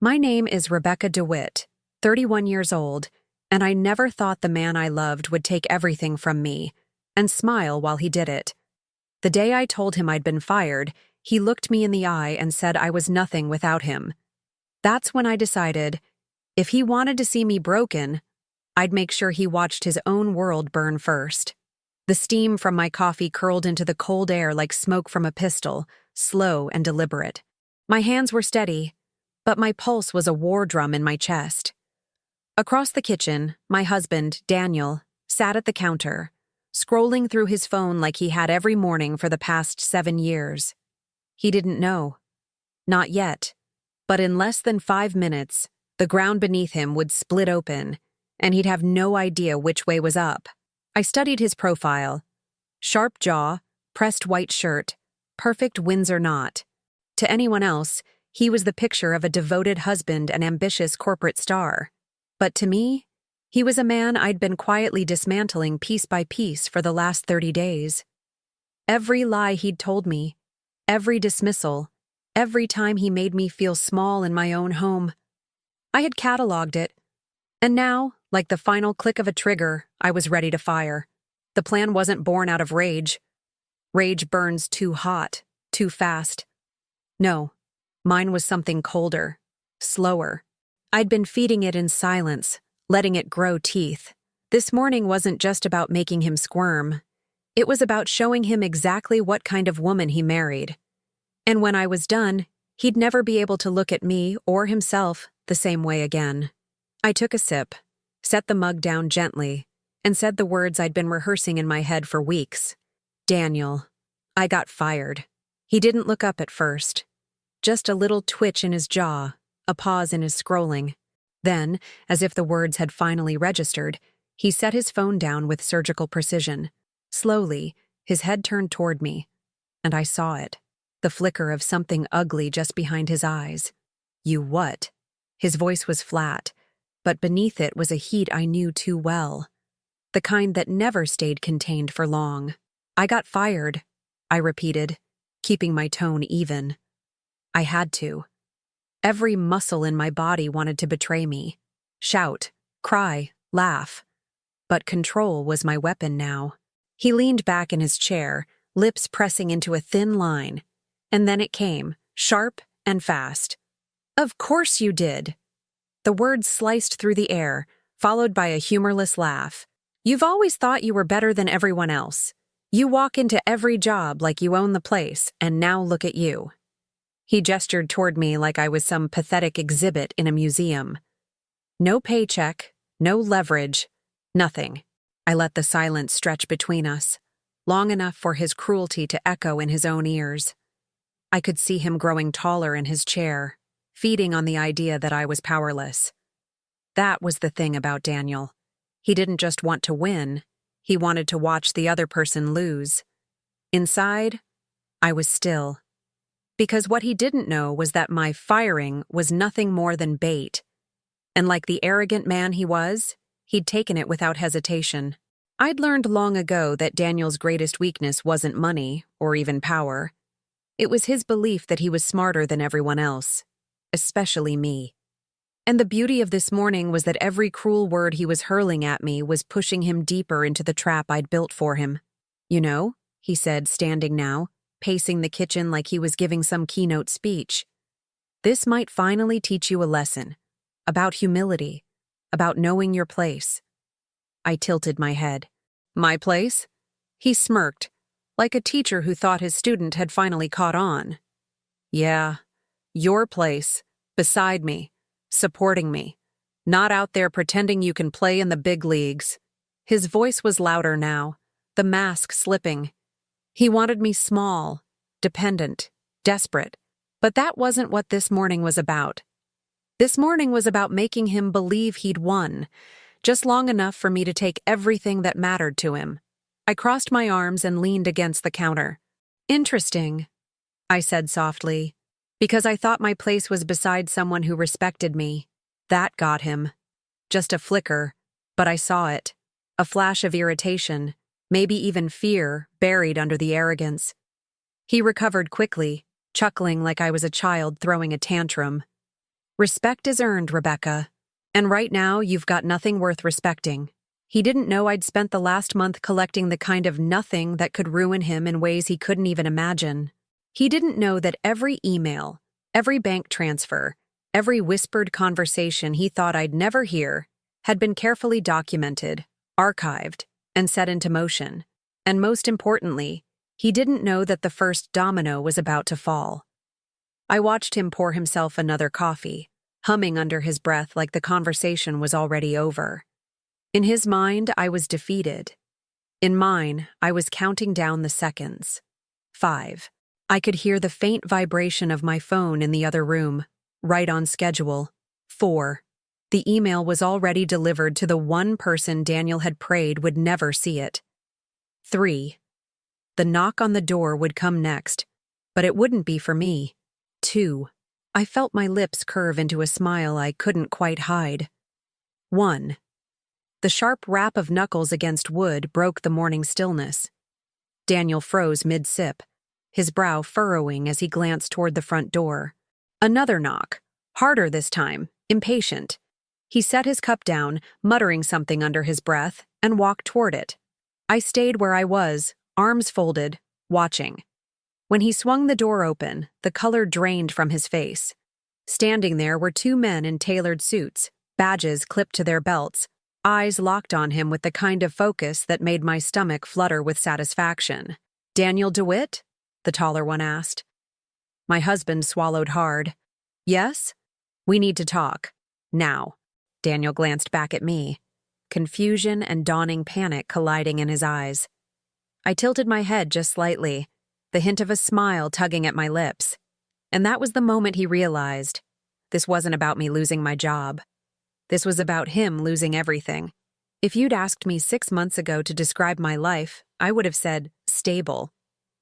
My name is Rebecca DeWitt, 31 years old, and I never thought the man I loved would take everything from me and smile while he did it. The day I told him I'd been fired, he looked me in the eye and said I was nothing without him. That's when I decided, if he wanted to see me broken, I'd make sure he watched his own world burn first. The steam from my coffee curled into the cold air like smoke from a pistol, slow and deliberate. My hands were steady, but my pulse was a war drum in my chest. Across the kitchen, my husband, Daniel, sat at the counter, scrolling through his phone like he had every morning for the past 7 years. He didn't know. Not yet. But in less than 5 minutes, the ground beneath him would split open, and he'd have no idea which way was up. I studied his profile. Sharp jaw, pressed white shirt, perfect Windsor knot. To anyone else, he was the picture of a devoted husband and ambitious corporate star. But to me, he was a man I'd been quietly dismantling piece by piece for the last 30 days. Every lie he'd told me, every dismissal, every time he made me feel small in my own home. I had cataloged it, and now, like the final click of a trigger, I was ready to fire. The plan wasn't born out of rage. Rage burns too hot, too fast. No, mine was something colder, slower. I'd been feeding it in silence, letting it grow teeth. This morning wasn't just about making him squirm. It was about showing him exactly what kind of woman he married. And when I was done, he'd never be able to look at me or himself the same way again. I took a sip, set the mug down gently, and said the words I'd been rehearsing in my head for weeks. Daniel. I got fired. He didn't look up at first. Just a little twitch in his jaw, a pause in his scrolling. Then, as if the words had finally registered, he set his phone down with surgical precision. Slowly, his head turned toward me, and I saw it. The flicker of something ugly just behind his eyes. You what? His voice was flat, but beneath it was a heat I knew too well. The kind that never stayed contained for long. I got fired, I repeated, keeping my tone even. I had to. Every muscle in my body wanted to betray me. Shout, cry, laugh. But control was my weapon now. He leaned back in his chair, lips pressing into a thin line. And then it came, sharp and fast. Of course you did. The words sliced through the air, followed by a humorless laugh. You've always thought you were better than everyone else. You walk into every job like you own the place, and now look at you. He gestured toward me like I was some pathetic exhibit in a museum. No paycheck, no leverage, nothing. I let the silence stretch between us, long enough for his cruelty to echo in his own ears. I could see him growing taller in his chair, feeding on the idea that I was powerless. That was the thing about Daniel. He didn't just want to win, he wanted to watch the other person lose. Inside, I was still. Because what he didn't know was that my firing was nothing more than bait. And like the arrogant man he was, he'd taken it without hesitation. I'd learned long ago that Daniel's greatest weakness wasn't money or even power. It was his belief that he was smarter than everyone else, especially me. And the beauty of this morning was that every cruel word he was hurling at me was pushing him deeper into the trap I'd built for him. You know, he said, standing now, pacing the kitchen like he was giving some keynote speech. This might finally teach you a lesson. About humility. About knowing your place. I tilted my head. My place? He smirked, like a teacher who thought his student had finally caught on. Yeah, your place, beside me, supporting me, not out there pretending you can play in the big leagues. His voice was louder now, the mask slipping. He wanted me small, dependent, desperate, but that wasn't what this morning was about. This morning was about making him believe he'd won, just long enough for me to take everything that mattered to him. I crossed my arms and leaned against the counter. Interesting, I said softly, because I thought my place was beside someone who respected me. That got him. Just a flicker, but I saw it. A flash of irritation, maybe even fear, buried under the arrogance. He recovered quickly, chuckling like I was a child throwing a tantrum. Respect is earned, Rebecca. And right now, you've got nothing worth respecting. He didn't know I'd spent the last month collecting the kind of nothing that could ruin him in ways he couldn't even imagine. He didn't know that every email, every bank transfer, every whispered conversation he thought I'd never hear had been carefully documented, archived, and set into motion. And most importantly, he didn't know that the first domino was about to fall. I watched him pour himself another coffee, humming under his breath like the conversation was already over. In his mind, I was defeated. In mine, I was counting down the seconds. 5. I could hear the faint vibration of my phone in the other room, right on schedule. 4. The email was already delivered to the one person Daniel had prayed would never see it. 3. The knock on the door would come next, but it wouldn't be for me. 2. I felt my lips curve into a smile I couldn't quite hide. 1. The sharp rap of knuckles against wood broke the morning stillness. Daniel froze mid-sip, his brow furrowing as he glanced toward the front door. Another knock, harder this time, impatient. He set his cup down, muttering something under his breath, and walked toward it. I stayed where I was, arms folded, watching. When he swung the door open, the color drained from his face. Standing there were 2 men in tailored suits, badges clipped to their belts, eyes locked on him with the kind of focus that made my stomach flutter with satisfaction. "Daniel DeWitt?" the taller one asked. My husband swallowed hard. "Yes? We need to talk. Now." Daniel glanced back at me, confusion and dawning panic colliding in his eyes. I tilted my head just slightly, the hint of a smile tugging at my lips. And that was the moment he realized this wasn't about me losing my job. This was about him losing everything. If you'd asked me 6 months ago to describe my life, I would have said stable.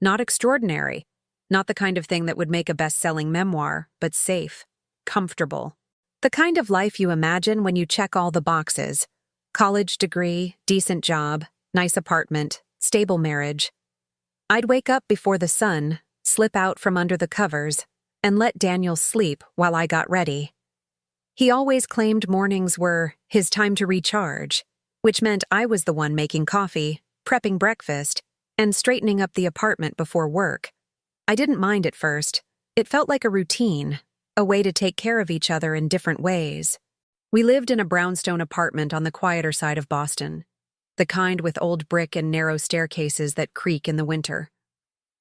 Not extraordinary. Not the kind of thing that would make a best-selling memoir, but safe, comfortable. The kind of life you imagine when you check all the boxes. College degree, decent job, nice apartment, stable marriage. I'd wake up before the sun, slip out from under the covers, and let Daniel sleep while I got ready. He always claimed mornings were his time to recharge, which meant I was the one making coffee, prepping breakfast, and straightening up the apartment before work. I didn't mind at first. It felt like a routine, a way to take care of each other in different ways. We lived in a brownstone apartment on the quieter side of Boston, the kind with old brick and narrow staircases that creak in the winter.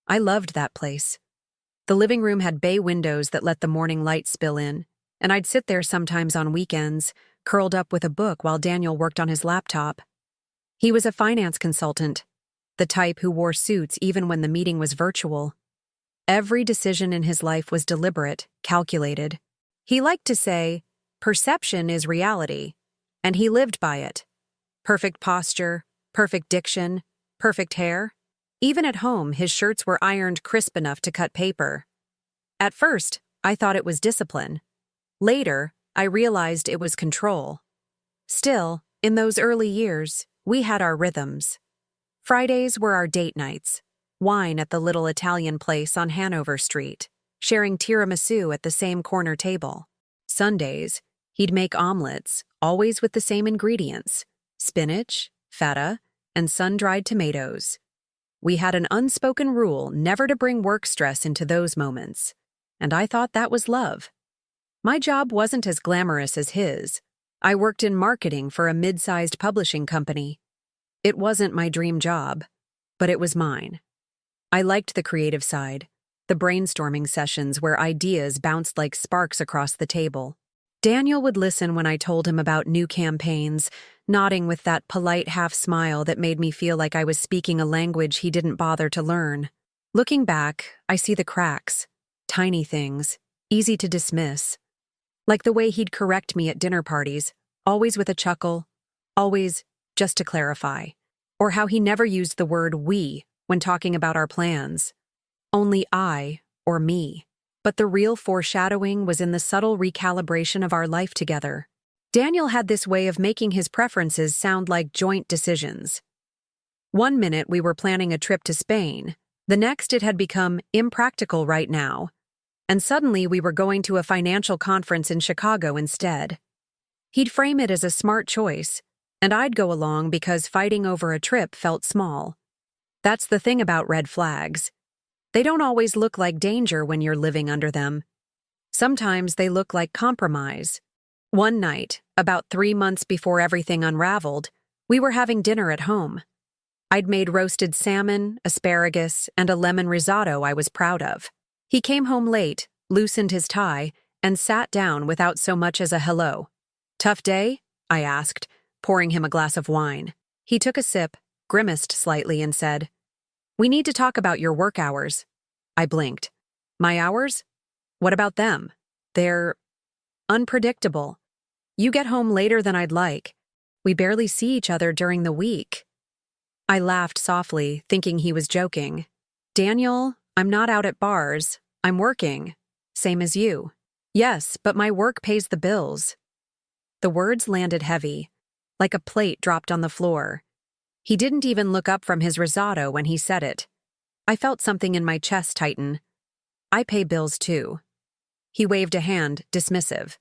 I loved that place. The living room had bay windows that let the morning light spill in, and I'd sit there sometimes on weekends, curled up with a book while Daniel worked on his laptop. He was a finance consultant, the type who wore suits even when the meeting was virtual. Every decision in his life was deliberate, calculated. He liked to say, "Perception is reality," and he lived by it. Perfect posture, perfect diction, perfect hair. Even at home, his shirts were ironed crisp enough to cut paper. At first, I thought it was discipline. Later, I realized it was control. Still, in those early years, we had our rhythms. Fridays were our date nights, wine at the little Italian place on Hanover Street, sharing tiramisu at the same corner table. Sundays, he'd make omelets, always with the same ingredients: spinach, feta, and sun-dried tomatoes. We had an unspoken rule never to bring work stress into those moments, and I thought that was love. My job wasn't as glamorous as his. I worked in marketing for a mid-sized publishing company. It wasn't my dream job, but it was mine. I liked the creative side, the brainstorming sessions where ideas bounced like sparks across the table. Daniel would listen when I told him about new campaigns, nodding with that polite half-smile that made me feel like I was speaking a language he didn't bother to learn. Looking back, I see the cracks, tiny things, easy to dismiss. Like the way he'd correct me at dinner parties, always with a chuckle, always just to clarify. Or how he never used the word "we" when talking about our plans. Only I or me. But the real foreshadowing was in the subtle recalibration of our life together. Daniel had this way of making his preferences sound like joint decisions. One minute we were planning a trip to Spain, the next it had become impractical right now. and suddenly we were going to a financial conference in Chicago instead. He'd frame it as a smart choice, and I'd go along because fighting over a trip felt small. That's the thing about red flags. They don't always look like danger when you're living under them. Sometimes they look like compromise. One night, about 3 months before everything unraveled, we were having dinner at home. I'd made roasted salmon, asparagus, and a lemon risotto I was proud of. He came home late, loosened his tie, and sat down without so much as a hello. "Tough day?" I asked, pouring him a glass of wine. He took a sip, grimaced slightly, and said, "We need to talk about your work hours." I blinked. "My hours? What about them? They're unpredictable. You get home later than I'd like. We barely see each other during the week." I laughed softly, thinking he was joking. "Daniel, I'm not out at bars. I'm working. Same as you." "Yes, but my work pays the bills." The words landed heavy, like a plate dropped on the floor. He didn't even look up from his risotto when he said it. I felt something in my chest tighten. "I pay bills too." He waved a hand, dismissive.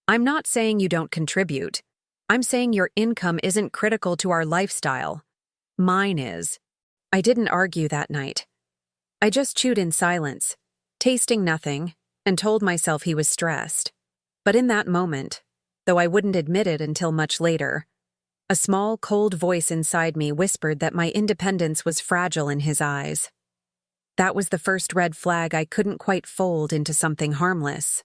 "I'm not saying you don't contribute. I'm saying your income isn't critical to our lifestyle. Mine is." I didn't argue that night. I just chewed in silence, tasting nothing, and told myself he was stressed. But in that moment, though I wouldn't admit it until much later, a small, cold voice inside me whispered that my independence was fragile in his eyes. That was the first red flag I couldn't quite fold into something harmless.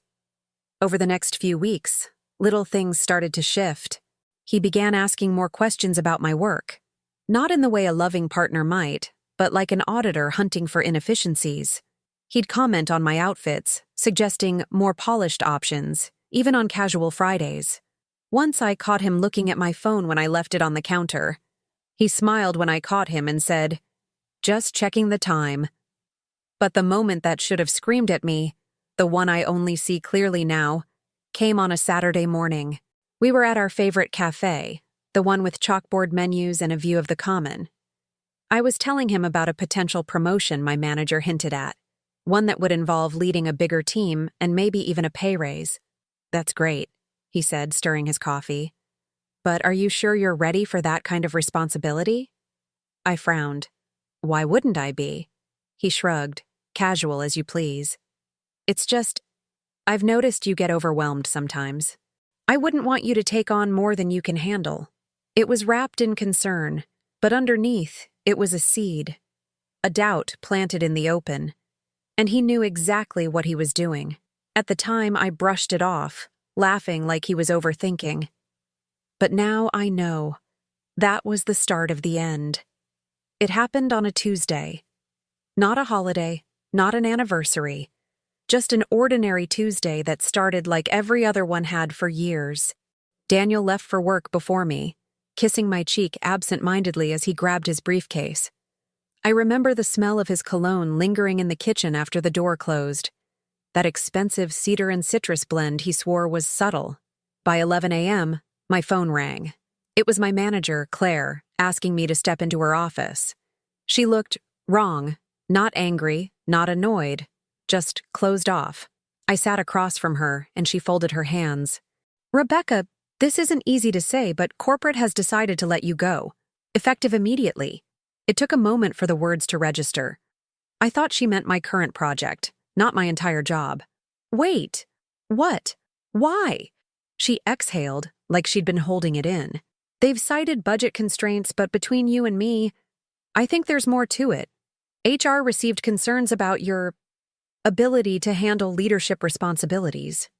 Over the next few weeks, little things started to shift. He began asking more questions about my work. Not in the way a loving partner might, but like an auditor hunting for inefficiencies. He'd comment on my outfits, suggesting more polished options, even on casual Fridays. Once I caught him looking at my phone when I left it on the counter. He smiled when I caught him and said, "Just checking the time." But the moment that should have screamed at me, the one I only see clearly now, came on a Saturday morning. We were at our favorite cafe, the one with chalkboard menus and a view of the common. I was telling him about a potential promotion my manager hinted at, one that would involve leading a bigger team and maybe even a pay raise. "That's great," he said, stirring his coffee. "But are you sure you're ready for that kind of responsibility?" I frowned. "Why wouldn't I be?" He shrugged, casual as you please. "It's just, I've noticed you get overwhelmed sometimes. I wouldn't want you to take on more than you can handle." It was wrapped in concern, but underneath, it was a seed, a doubt planted in the open. And he knew exactly what he was doing. At the time, I brushed it off, laughing like he was overthinking. But now I know. That was the start of the end. It happened on a Tuesday. Not a holiday, not an anniversary. Just an ordinary Tuesday that started like every other one had for years. Daniel left for work before me, kissing my cheek absent-mindedly as he grabbed his briefcase. I remember the smell of his cologne lingering in the kitchen after the door closed. That expensive cedar and citrus blend he swore was subtle. By 11 a.m., my phone rang. It was my manager, Claire, asking me to step into her office. She looked wrong, not angry, not annoyed, just closed off. I sat across from her, and she folded her hands. "Rebecca, this isn't easy to say, but corporate has decided to let you go. Effective immediately." It took a moment for the words to register. I thought she meant my current project, not my entire job. "Wait. What? Why?" She exhaled, like she'd been holding it in. "They've cited budget constraints, but between you and me, I think there's more to it. HR received concerns about your ability to handle leadership responsibilities."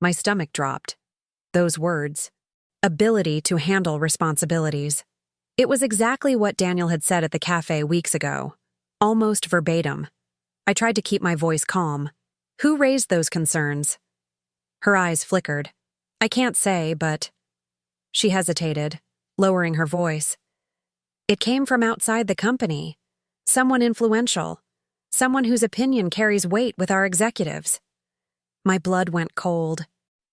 My stomach dropped. Those words. Ability to handle responsibilities. It was exactly what Daniel had said at the cafe weeks ago. Almost verbatim. I tried to keep my voice calm. "Who raised those concerns?" Her eyes flickered. "I can't say, but..." She hesitated, lowering her voice. "It came from outside the company. Someone influential. Someone whose opinion carries weight with our executives." My blood went cold.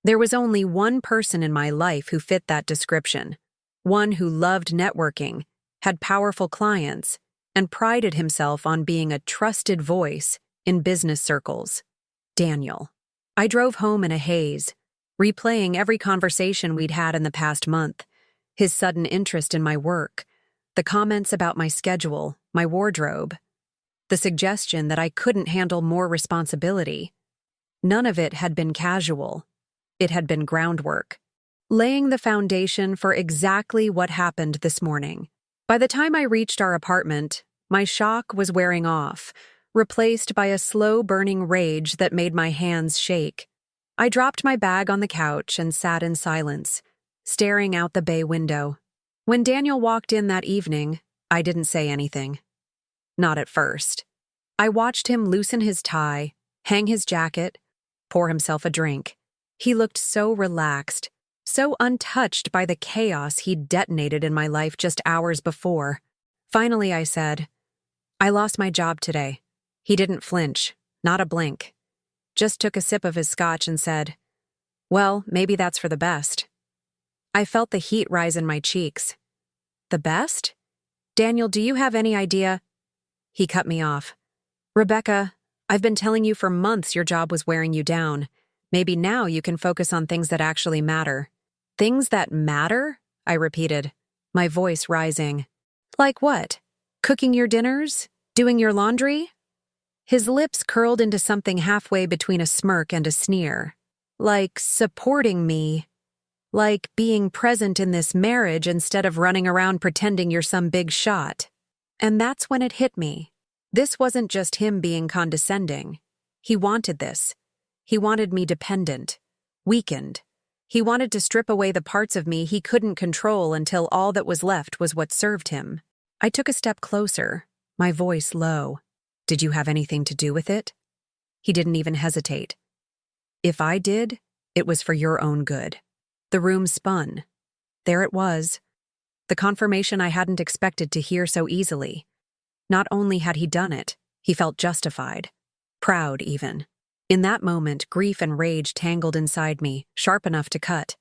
There was only one person in my life who fit that description. One who loved networking, had powerful clients, and prided himself on being a trusted voice in business circles. Daniel. I drove home in a haze, replaying every conversation we'd had in the past month, his sudden interest in my work, the comments about my schedule, my wardrobe, the suggestion that I couldn't handle more responsibility. None of it had been casual. It had been groundwork, laying the foundation for exactly what happened this morning. By the time I reached our apartment, my shock was wearing off, replaced by a slow-burning rage that made my hands shake. I dropped my bag on the couch and sat in silence, staring out the bay window. When Daniel walked in that evening, I didn't say anything. Not at first. I watched him loosen his tie, hang his jacket, pour himself a drink. He looked so relaxed, so untouched by the chaos he'd detonated in my life just hours before. Finally, I said, "I lost my job today." He didn't flinch, not a blink. Just took a sip of his scotch and said, "Well, maybe that's for the best." I felt the heat rise in my cheeks. "The best? Daniel, do you have any idea?" He cut me off. "Rebecca, I've been telling you for months your job was wearing you down. Maybe now you can focus on things that actually matter." "Things that matter?" I repeated, my voice rising. "Like what? Cooking your dinners? Doing your laundry?" His lips curled into something halfway between a smirk and a sneer. "Like supporting me. Like being present in this marriage instead of running around pretending you're some big shot." And that's when it hit me. This wasn't just him being condescending. He wanted this. He wanted me dependent, weakened. He wanted to strip away the parts of me he couldn't control until all that was left was what served him. I took a step closer, my voice low. "Did you have anything to do with it?" He didn't even hesitate. "If I did, it was for your own good." The room spun. There it was. The confirmation I hadn't expected to hear so easily. Not only had he done it, he felt justified. Proud, even. In that moment, grief and rage tangled inside me, sharp enough to cut.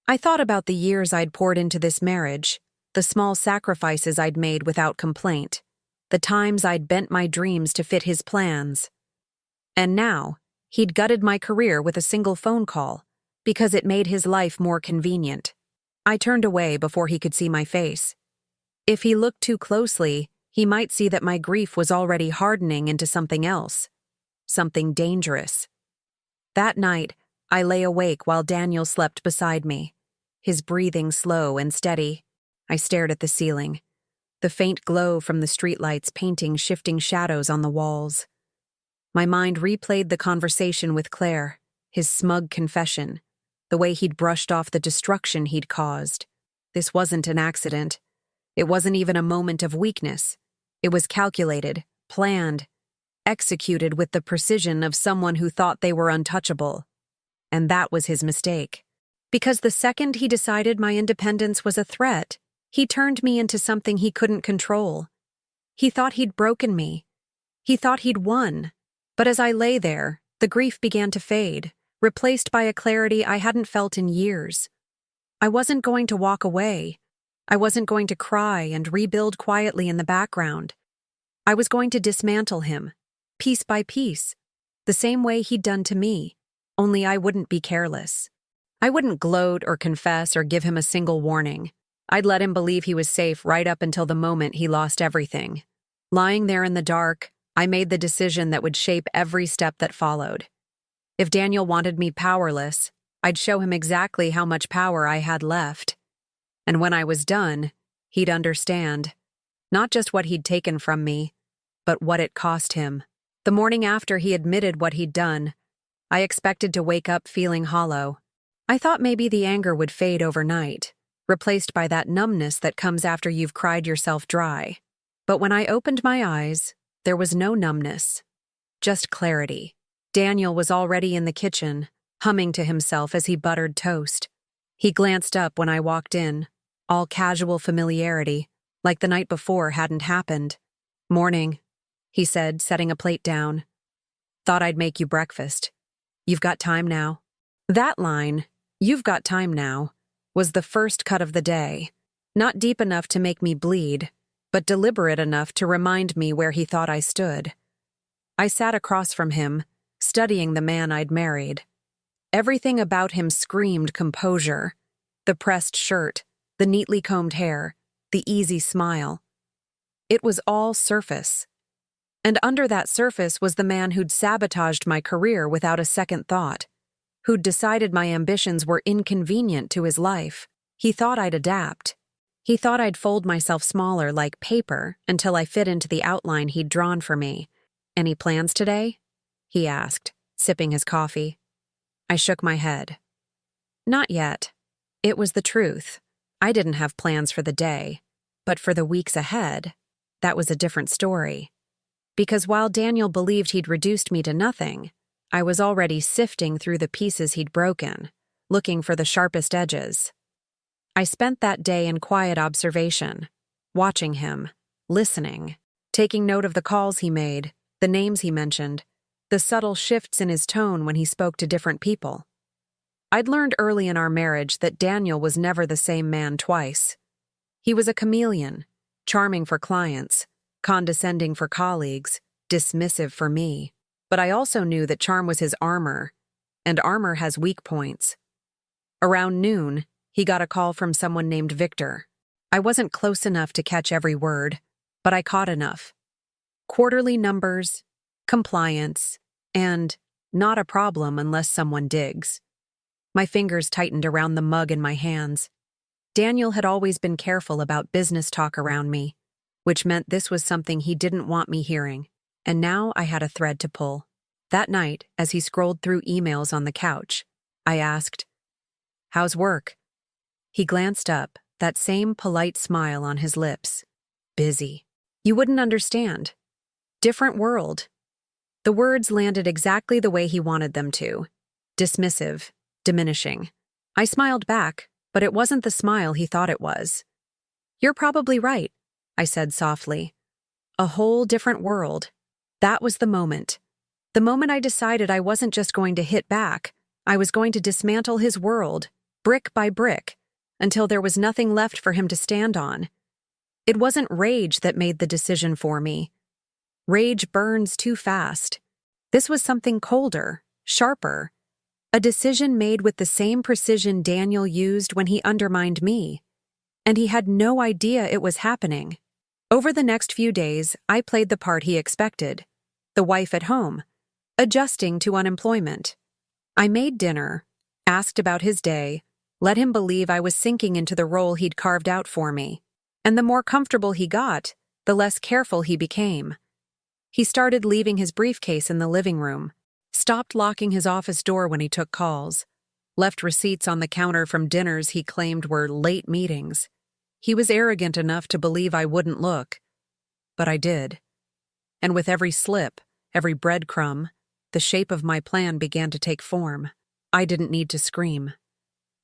I thought about the years I'd poured into this marriage, the small sacrifices I'd made without complaint, the times I'd bent my dreams to fit his plans. And now, he'd gutted my career with a single phone call, because it made his life more convenient. I turned away before he could see my face. If he looked too closely, he might see that my grief was already hardening into something else. Something dangerous. That night, I lay awake while Daniel slept beside me, his breathing slow and steady. I stared at the ceiling, the faint glow from the streetlights painting shifting shadows on the walls. My mind replayed the conversation with Claire, his smug confession, the way he'd brushed off the destruction he'd caused. This wasn't an accident. It wasn't even a moment of weakness. It was calculated, planned, executed with the precision of someone who thought they were untouchable. And that was his mistake. Because the second he decided my independence was a threat, he turned me into something he couldn't control. He thought he'd broken me. He thought he'd won. But as I lay there, the grief began to fade, replaced by a clarity I hadn't felt in years. I wasn't going to walk away. I wasn't going to cry and rebuild quietly in the background. I was going to dismantle him, piece by piece, the same way he'd done to me, only I wouldn't be careless. I wouldn't gloat or confess or give him a single warning. I'd let him believe he was safe right up until the moment he lost everything. Lying there in the dark, I made the decision that would shape every step that followed. If Daniel wanted me powerless, I'd show him exactly how much power I had left. And when I was done, he'd understand. Not just what he'd taken from me, but what it cost him. The morning after he admitted what he'd done, I expected to wake up feeling hollow. I thought maybe the anger would fade overnight, replaced by that numbness that comes after you've cried yourself dry. But when I opened my eyes, there was no numbness, just clarity. Daniel was already in the kitchen, humming to himself as he buttered toast. He glanced up when I walked in, all casual familiarity, like the night before hadn't happened. "Morning," he said, setting a plate down. "Thought I'd make you breakfast. You've got time now?" That line, "You've got time now," was the first cut of the day. Not deep enough to make me bleed, but deliberate enough to remind me where he thought I stood. I sat across from him, still studying the man I'd married. Everything about him screamed composure. The pressed shirt, the neatly combed hair, the easy smile. It was all surface. And under that surface was the man who'd sabotaged my career without a second thought, who'd decided my ambitions were inconvenient to his life. He thought I'd adapt. He thought I'd fold myself smaller like paper until I fit into the outline he'd drawn for me. "Any plans today?" he asked, sipping his coffee. I shook my head. Not yet. It was the truth. I didn't have plans for the day, but for the weeks ahead, that was a different story. Because while Daniel believed he'd reduced me to nothing, I was already sifting through the pieces he'd broken, looking for the sharpest edges. I spent that day in quiet observation, watching him, listening, taking note of the calls he made, the names he mentioned, the subtle shifts in his tone when he spoke to different people. I'd learned early in our marriage that Daniel was never the same man twice. He was a chameleon, charming for clients, condescending for colleagues, dismissive for me. But I also knew that charm was his armor, and armor has weak points. Around noon, he got a call from someone named Victor. I wasn't close enough to catch every word, but I caught enough. Quarterly numbers, compliance, and not a problem unless someone digs. My fingers tightened around the mug in my hands. Daniel had always been careful about business talk around me, which meant this was something he didn't want me hearing, and now I had a thread to pull. That night, as he scrolled through emails on the couch, I asked, "How's work?" He glanced up, that same polite smile on his lips. "Busy. You wouldn't understand. Different world." The words landed exactly the way he wanted them to. Dismissive, diminishing. I smiled back, but it wasn't the smile he thought it was. "You're probably right," I said softly. "A whole different world." That was the moment. The moment I decided I wasn't just going to hit back, I was going to dismantle his world, brick by brick, until there was nothing left for him to stand on. It wasn't rage that made the decision for me. Rage burns too fast. This was something colder, sharper. A decision made with the same precision Daniel used when he undermined me. And he had no idea it was happening. Over the next few days, I played the part he expected. The wife at home, adjusting to unemployment. I made dinner, asked about his day, let him believe I was sinking into the role he'd carved out for me. And the more comfortable he got, the less careful he became. He started leaving his briefcase in the living room, stopped locking his office door when he took calls, left receipts on the counter from dinners he claimed were late meetings. He was arrogant enough to believe I wouldn't look. But I did. And with every slip, every breadcrumb, the shape of my plan began to take form. I didn't need to scream.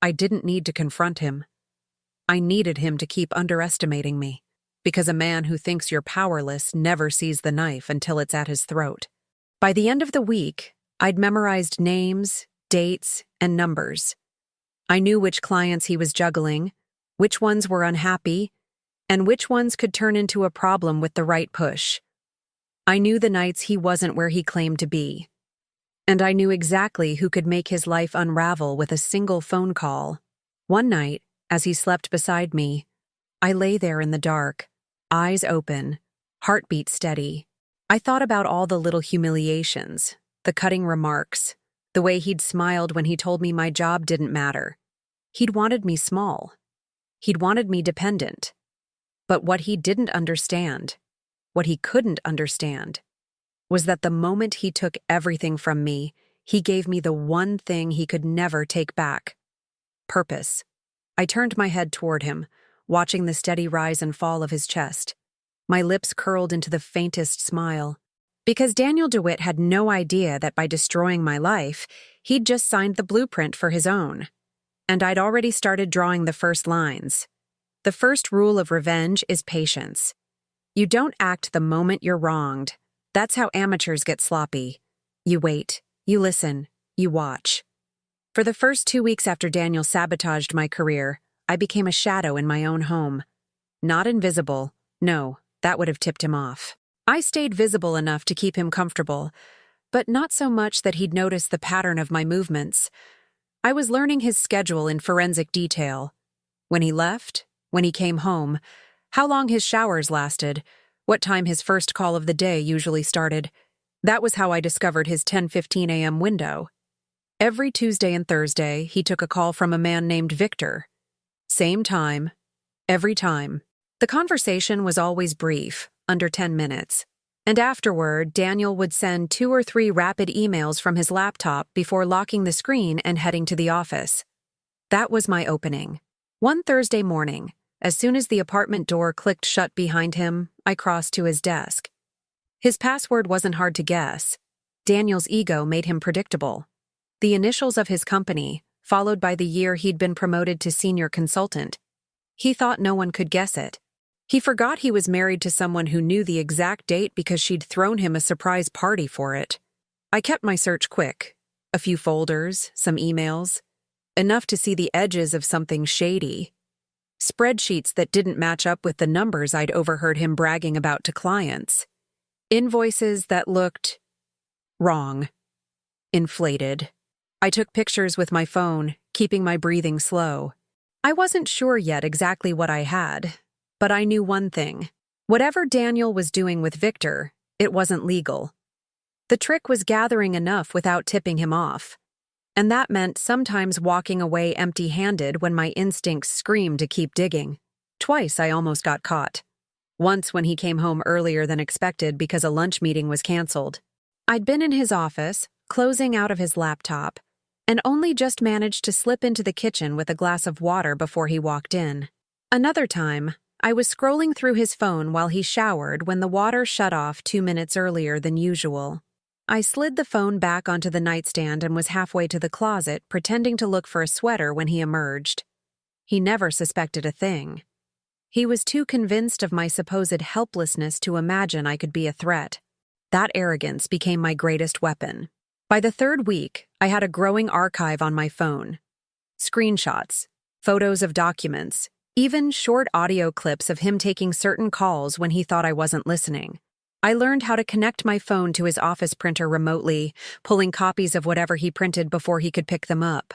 I didn't need to confront him. I needed him to keep underestimating me, because a man who thinks you're powerless never sees the knife until it's at his throat. By the end of the week, I'd memorized names, dates, and numbers. I knew which clients he was juggling, which ones were unhappy, and which ones could turn into a problem with the right push. I knew the nights he wasn't where he claimed to be. And I knew exactly who could make his life unravel with a single phone call. One night, as he slept beside me, I lay there in the dark, eyes open, heartbeat steady. I thought about all the little humiliations, the cutting remarks, the way he'd smiled when he told me my job didn't matter. He'd wanted me small. He'd wanted me dependent. But what he didn't understand, what he couldn't understand, was that the moment he took everything from me, he gave me the one thing he could never take back: purpose. I turned my head toward him, watching the steady rise and fall of his chest. My lips curled into the faintest smile. Because Daniel DeWitt had no idea that by destroying my life, he'd just signed the blueprint for his own. And I'd already started drawing the first lines. The first rule of revenge is patience. You don't act the moment you're wronged. That's how amateurs get sloppy. You wait, you listen, you watch. For the first 2 weeks after Daniel sabotaged my career, I became a shadow in my own home. Not invisible, no, that would have tipped him off. I stayed visible enough to keep him comfortable, but not so much that he'd notice the pattern of my movements. I was learning his schedule in forensic detail. When he left, when he came home, how long his showers lasted, what time his first call of the day usually started. That was how I discovered his 10:15 a.m. window. Every Tuesday and Thursday, he took a call from a man named Victor. Same time, every time. The conversation was always brief, under 10 minutes. And afterward, Daniel would send 2 or 3 rapid emails from his laptop before locking the screen and heading to the office. That was my opening. One Thursday morning, as soon as the apartment door clicked shut behind him, I crossed to his desk. His password wasn't hard to guess. Daniel's ego made him predictable. The initials of his company, followed by the year he'd been promoted to senior consultant. He thought no one could guess it. He forgot he was married to someone who knew the exact date because she'd thrown him a surprise party for it. I kept my search quick. A few folders, some emails. Enough to see the edges of something shady. Spreadsheets that didn't match up with the numbers I'd overheard him bragging about to clients. Invoices that looked wrong. Inflated. I took pictures with my phone, keeping my breathing slow. I wasn't sure yet exactly what I had, but I knew one thing. Whatever Daniel was doing with Victor, it wasn't legal. The trick was gathering enough without tipping him off. And that meant sometimes walking away empty-handed when my instincts screamed to keep digging. Twice I almost got caught. Once when he came home earlier than expected because a lunch meeting was canceled. I'd been in his office, closing out of his laptop, and only just managed to slip into the kitchen with a glass of water before he walked in. Another time, I was scrolling through his phone while he showered when the water shut off 2 minutes earlier than usual. I slid the phone back onto the nightstand and was halfway to the closet, pretending to look for a sweater when he emerged. He never suspected a thing. He was too convinced of my supposed helplessness to imagine I could be a threat. That arrogance became my greatest weapon. By the 3rd week, I had a growing archive on my phone. Screenshots, photos of documents, even short audio clips of him taking certain calls when he thought I wasn't listening. I learned how to connect my phone to his office printer remotely, pulling copies of whatever he printed before he could pick them up.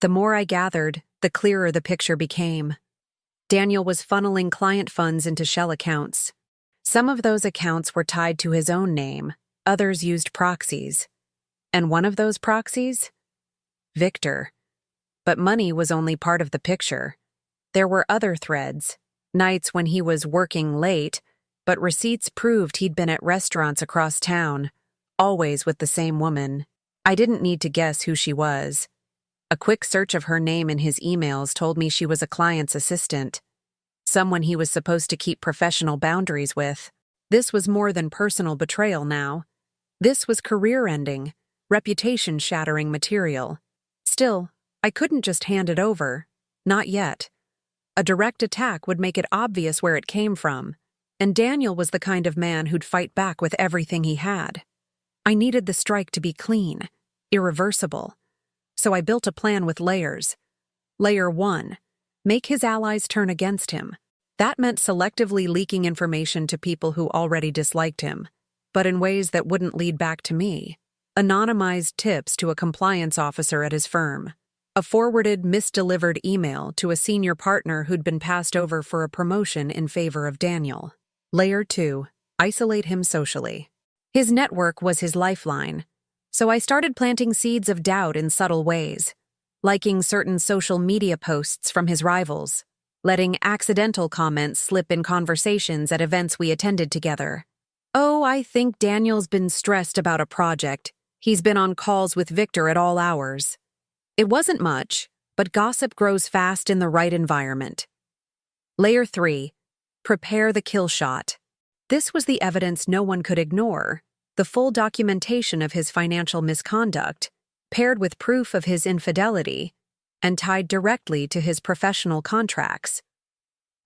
The more I gathered, the clearer the picture became. Daniel was funneling client funds into shell accounts. Some of those accounts were tied to his own name, others used proxies. And one of those proxies? Victor. But money was only part of the picture. There were other threads, nights when he was working late, but receipts proved he'd been at restaurants across town, always with the same woman. I didn't need to guess who she was. A quick search of her name in his emails told me she was a client's assistant, someone he was supposed to keep professional boundaries with. This was more than personal betrayal now. This was career-ending, reputation-shattering material. Still, I couldn't just hand it over. Not yet. A direct attack would make it obvious where it came from, and Daniel was the kind of man who'd fight back with everything he had. I needed the strike to be clean, irreversible. So I built a plan with layers. Layer 1, make his allies turn against him. That meant selectively leaking information to people who already disliked him, but in ways that wouldn't lead back to me. Anonymized tips to a compliance officer at his firm. A forwarded, misdelivered email to a senior partner who'd been passed over for a promotion in favor of Daniel. Layer 2, isolate him socially. His network was his lifeline, so I started planting seeds of doubt in subtle ways, liking certain social media posts from his rivals, letting accidental comments slip in conversations at events we attended together. Oh, I think Daniel's been stressed about a project. He's been on calls with Victor at all hours. It wasn't much, but gossip grows fast in the right environment. Layer 3, prepare the kill shot. This was the evidence no one could ignore, the full documentation of his financial misconduct, paired with proof of his infidelity, and tied directly to his professional contracts.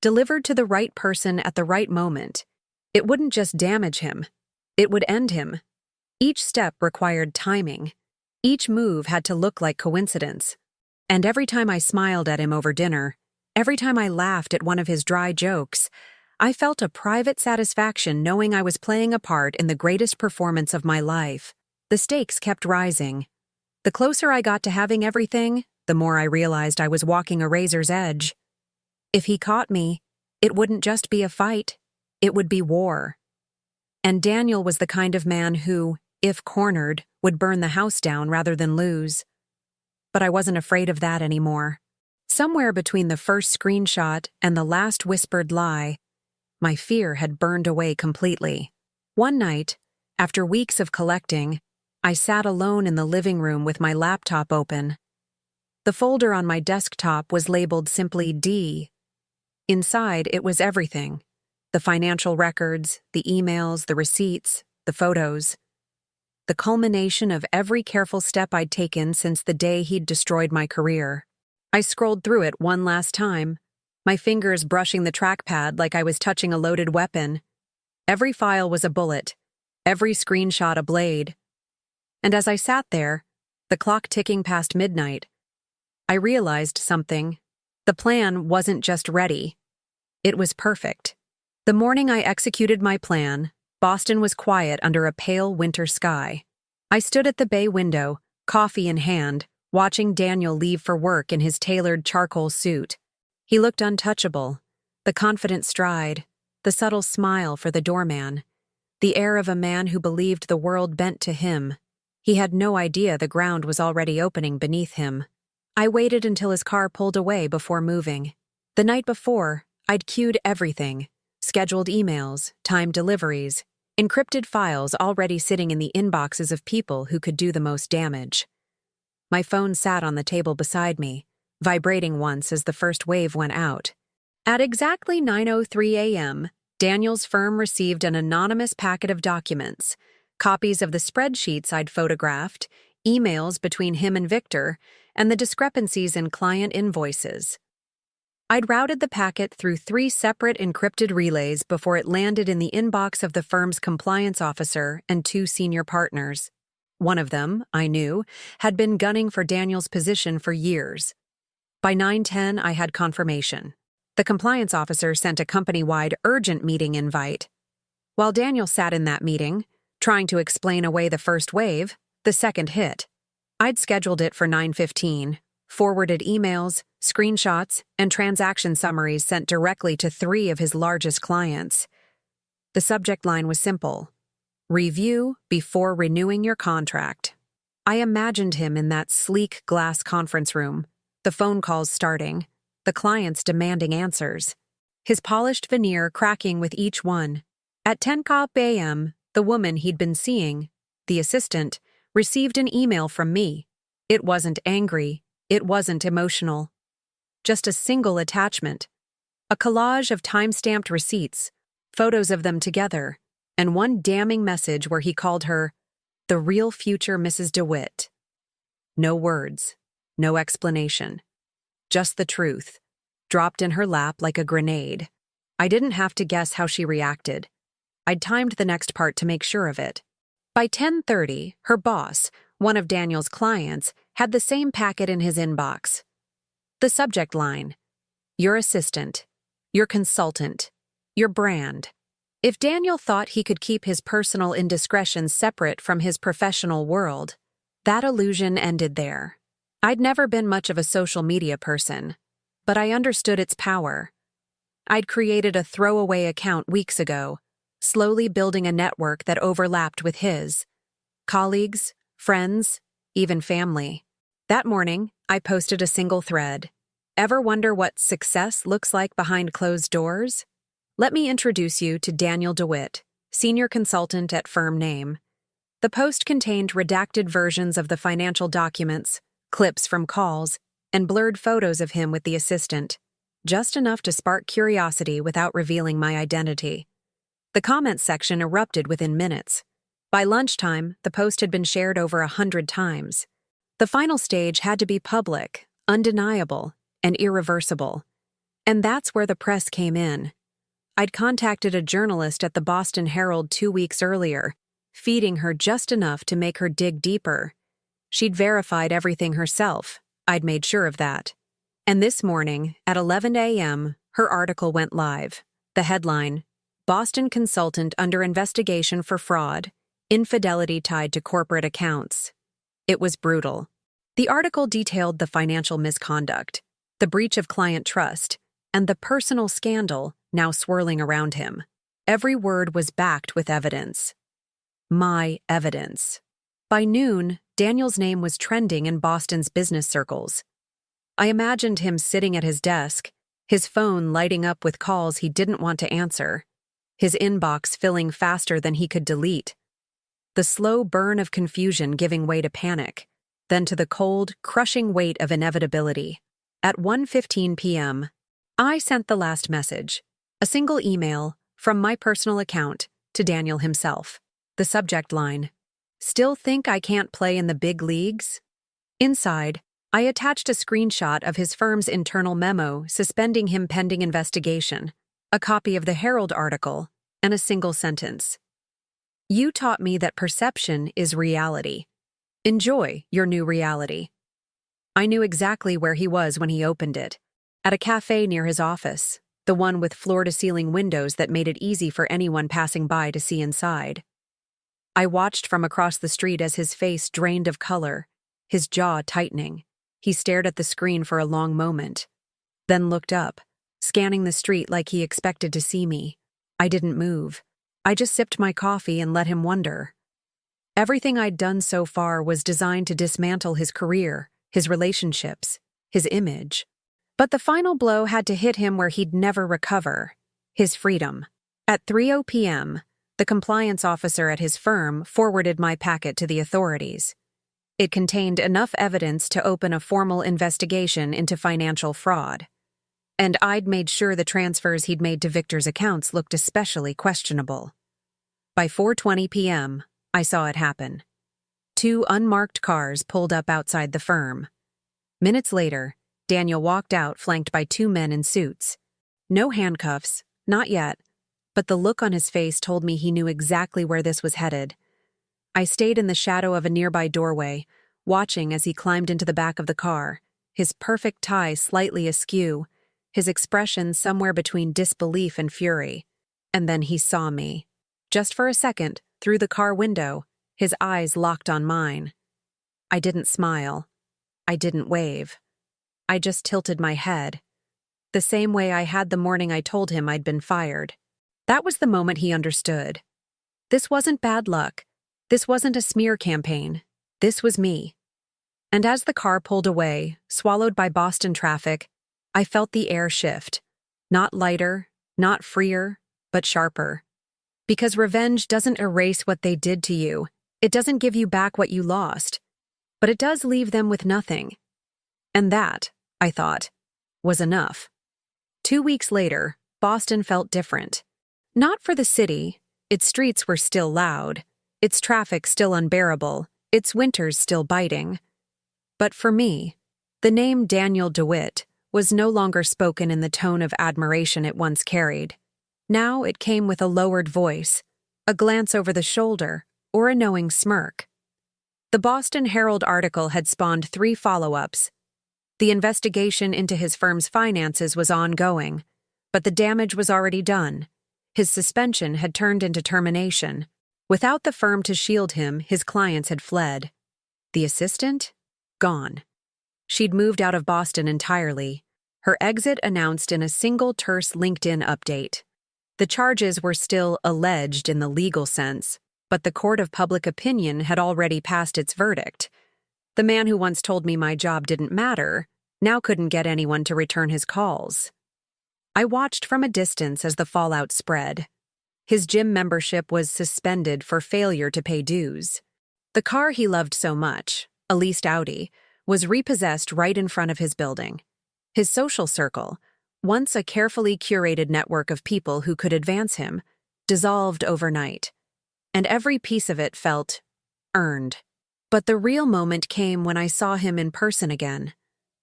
Delivered to the right person at the right moment, it wouldn't just damage him, it would end him. Each step required timing. Each move had to look like coincidence. And every time I smiled at him over dinner, every time I laughed at one of his dry jokes, I felt a private satisfaction knowing I was playing a part in the greatest performance of my life. The stakes kept rising. The closer I got to having everything, the more I realized I was walking a razor's edge. If he caught me, it wouldn't just be a fight, it would be war. And Daniel was the kind of man who, if cornered, would burn the house down rather than lose. But I wasn't afraid of that anymore. Somewhere between the first screenshot and the last whispered lie, my fear had burned away completely. One night, after weeks of collecting, I sat alone in the living room with my laptop open. The folder on my desktop was labeled simply D. Inside, it was everything: the financial records, the emails, the receipts, the photos. The culmination of every careful step I'd taken since the day he'd destroyed my career. I scrolled through it one last time, my fingers brushing the trackpad like I was touching a loaded weapon. Every file was a bullet, every screenshot a blade. And as I sat there, the clock ticking past midnight, I realized something. The plan wasn't just ready. It was perfect. The morning I executed my plan, Boston was quiet under a pale winter sky. I stood at the bay window, coffee in hand, watching Daniel leave for work in his tailored charcoal suit. He looked untouchable, the confident stride, the subtle smile for the doorman, the air of a man who believed the world bent to him. He had no idea the ground was already opening beneath him. I waited until his car pulled away before moving. The night before, I'd queued everything: scheduled emails, timed deliveries, encrypted files already sitting in the inboxes of people who could do the most damage. My phone sat on the table beside me, vibrating once as the first wave went out. At exactly 9:03 a.m., Daniel's firm received an anonymous packet of documents, copies of the spreadsheets I'd photographed, emails between him and Victor, and the discrepancies in client invoices. I'd routed the packet through 3 separate encrypted relays before it landed in the inbox of the firm's compliance officer and 2 senior partners. One of them, I knew, had been gunning for Daniel's position for years. By 9:10, I had confirmation. The compliance officer sent a company-wide urgent meeting invite. While Daniel sat in that meeting, trying to explain away the first wave, the second hit. I'd scheduled it for 9:15, forwarded emails, screenshots, and transaction summaries sent directly to 3 of his largest clients. The subject line was simple: review before renewing your contract. I imagined him in that sleek glass conference room, the phone calls starting, the clients demanding answers, his polished veneer cracking with each one. At 10 a.m., the woman he'd been seeing, the assistant, received an email from me. It wasn't angry, it wasn't emotional. Just a single attachment. A collage of time-stamped receipts, photos of them together, and one damning message where he called her the real future Mrs. DeWitt. No words, no explanation. Just the truth, dropped in her lap like a grenade. I didn't have to guess how she reacted. I'd timed the next part to make sure of it. By 10:30, her boss, one of Daniel's clients, had the same packet in his inbox. The subject line: your assistant, your consultant, your brand. If Daniel thought he could keep his personal indiscretions separate from his professional world, that illusion ended there. I'd never been much of a social media person, but I understood its power. I'd created a throwaway account weeks ago, slowly building a network that overlapped with his. Colleagues, friends, even family. That morning, I posted a single thread. Ever wonder what success looks like behind closed doors? Let me introduce you to Daniel DeWitt, senior consultant at firm name. The post contained redacted versions of the financial documents, clips from calls, and blurred photos of him with the assistant, just enough to spark curiosity without revealing my identity. The comments section erupted within minutes. By lunchtime, the post had been shared over 100 times. The final stage had to be public, undeniable, and irreversible. And that's where the press came in. I'd contacted a journalist at the Boston Herald 2 weeks earlier, feeding her just enough to make her dig deeper. She'd verified everything herself. I'd made sure of that. And this morning, at 11 a.m., her article went live. The headline: Boston consultant under investigation for fraud. Infidelity tied to corporate accounts. It was brutal. The article detailed the financial misconduct, the breach of client trust, and the personal scandal now swirling around him. Every word was backed with evidence. My evidence. By noon, Daniel's name was trending in Boston's business circles. I imagined him sitting at his desk, his phone lighting up with calls he didn't want to answer, his inbox filling faster than he could delete. The slow burn of confusion giving way to panic, then to the cold, crushing weight of inevitability. At 1:15 p.m., I sent the last message, a single email from my personal account to Daniel himself. The subject line, "Still think I can't play in the big leagues?" Inside, I attached a screenshot of his firm's internal memo suspending him pending investigation, a copy of the Herald article, and a single sentence. "You taught me that perception is reality. Enjoy your new reality." I knew exactly where he was when he opened it, at a cafe near his office, the one with floor-to-ceiling windows that made it easy for anyone passing by to see inside. I watched from across the street as his face drained of color, his jaw tightening. He stared at the screen for a long moment, then looked up, scanning the street like he expected to see me. I didn't move. I just sipped my coffee and let him wonder. Everything I'd done so far was designed to dismantle his career, his relationships, his image. But the final blow had to hit him where he'd never recover: his freedom. At 3:00 p.m., the compliance officer at his firm forwarded my packet to the authorities. It contained enough evidence to open a formal investigation into financial fraud. And I'd made sure the transfers he'd made to Victor's accounts looked especially questionable. By 4:20 p.m., I saw it happen. 2 unmarked cars pulled up outside the firm. Minutes later, Daniel walked out flanked by 2 men in suits. No handcuffs, not yet, but the look on his face told me he knew exactly where this was headed. I stayed in the shadow of a nearby doorway, watching as he climbed into the back of the car, his perfect tie slightly askew, his expression somewhere between disbelief and fury. And then he saw me. Just for a second, through the car window, his eyes locked on mine. I didn't smile. I didn't wave. I just tilted my head, the same way I had the morning I told him I'd been fired. That was the moment he understood. This wasn't bad luck. This wasn't a smear campaign. This was me. And as the car pulled away, swallowed by Boston traffic, I felt the air shift. Not lighter, not freer, but sharper. Because revenge doesn't erase what they did to you. It doesn't give you back what you lost. But it does leave them with nothing. And that, I thought, was enough. 2 weeks later, Boston felt different. Not for the city. Its streets were still loud. Its traffic still unbearable. Its winters still biting. But for me, the name Daniel DeWitt was no longer spoken in the tone of admiration it once carried. Now it came with a lowered voice, a glance over the shoulder, or a knowing smirk. The Boston Herald article had spawned 3 follow-ups. The investigation into his firm's finances was ongoing, but the damage was already done. His suspension had turned into termination. Without the firm to shield him, his clients had fled. The assistant? Gone. She'd moved out of Boston entirely, her exit announced in a single terse LinkedIn update. The charges were still alleged in the legal sense, but the court of public opinion had already passed its verdict. The man who once told me my job didn't matter now couldn't get anyone to return his calls. I watched from a distance as the fallout spread. His gym membership was suspended for failure to pay dues. The car he loved so much, a leased Audi, was repossessed right in front of his building. His social circle, once a carefully curated network of people who could advance him, dissolved overnight. And every piece of it felt earned. But the real moment came when I saw him in person again.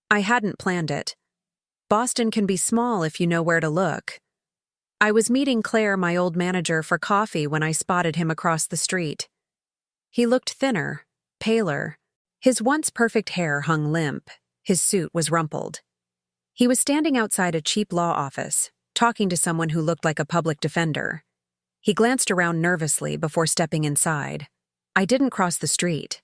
I hadn't planned it. Boston can be small if you know where to look. I was meeting Claire, my old manager, for coffee when I spotted him across the street. He looked thinner, paler. His once perfect hair hung limp. His suit was rumpled. He was standing outside a cheap law office, talking to someone who looked like a public defender. He glanced around nervously before stepping inside. I didn't cross the street.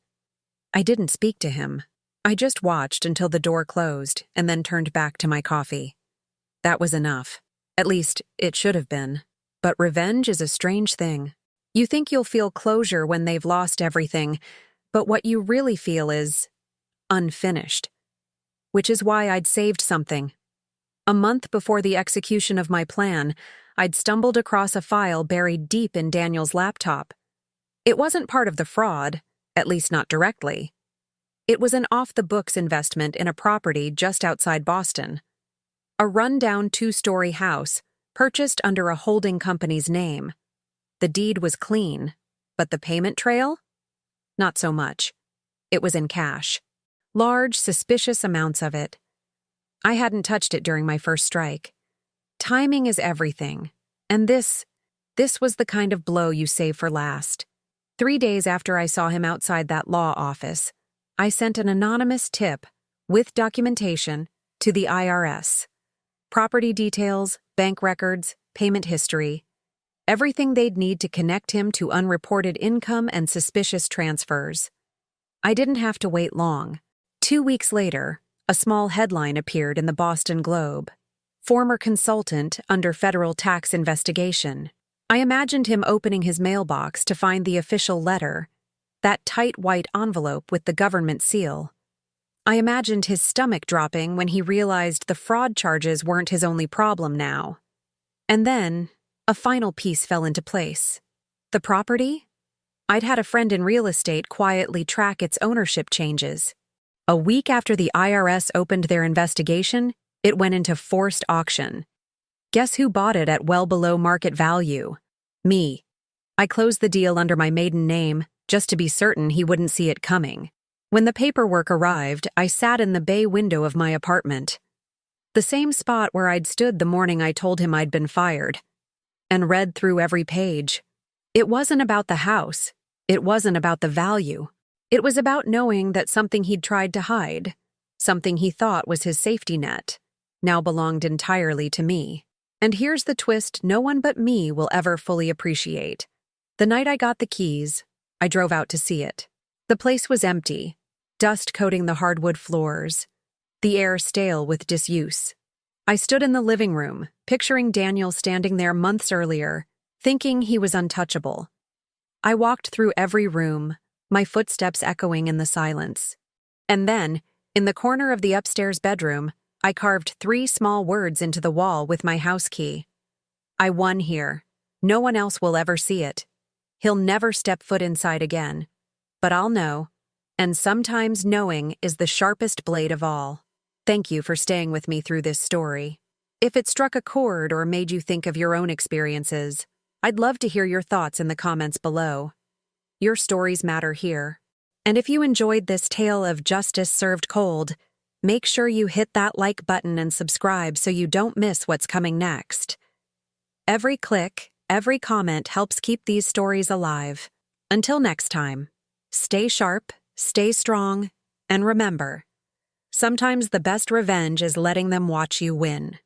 I didn't speak to him. I just watched until the door closed and then turned back to my coffee. That was enough. At least, it should have been. But revenge is a strange thing. You think you'll feel closure when they've lost everything, but what you really feel is unfinished. Which is why I'd saved something. A month before the execution of my plan, I'd stumbled across a file buried deep in Daniel's laptop. It wasn't part of the fraud, at least not directly. It was an off-the-books investment in a property just outside Boston. A run-down 2-story house, purchased under a holding company's name. The deed was clean, but the payment trail? Not so much. It was in cash. Large, suspicious amounts of it. I hadn't touched it during my first strike. Timing is everything, and this was the kind of blow you save for last. 3 days after I saw him outside that law office, I sent an anonymous tip, with documentation, to the IRS. Property details, bank records, payment history, everything they'd need to connect him to unreported income and suspicious transfers. I didn't have to wait long. 2 weeks later, a small headline appeared in the Boston Globe. Former consultant under federal tax investigation. I imagined him opening his mailbox to find the official letter, that tight white envelope with the government seal. I imagined his stomach dropping when he realized the fraud charges weren't his only problem now. And then, a final piece fell into place. The property? I'd had a friend in real estate quietly track its ownership changes. A week after the IRS opened their investigation, it went into forced auction. Guess who bought it at well below market value? Me. I closed the deal under my maiden name, just to be certain he wouldn't see it coming. When the paperwork arrived, I sat in the bay window of my apartment. The same spot where I'd stood the morning I told him I'd been fired. And read through every page. It wasn't about the house. It wasn't about the value. It was about knowing that something he'd tried to hide, something he thought was his safety net, now belonged entirely to me. And here's the twist no one but me will ever fully appreciate. The night I got the keys, I drove out to see it. The place was empty, dust coating the hardwood floors, the air stale with disuse. I stood in the living room, picturing Daniel standing there months earlier, thinking he was untouchable. I walked through every room, my footsteps echoing in the silence. And then, in the corner of the upstairs bedroom, I carved 3 small words into the wall with my house key. I won here. No one else will ever see it. He'll never step foot inside again. But I'll know. And sometimes knowing is the sharpest blade of all. Thank you for staying with me through this story. If it struck a chord or made you think of your own experiences, I'd love to hear your thoughts in the comments below. Your stories matter here. And if you enjoyed this tale of justice served cold, make sure you hit that like button and subscribe so you don't miss what's coming next. Every click, every comment helps keep these stories alive. Until next time, stay sharp, stay strong, and remember, sometimes the best revenge is letting them watch you win.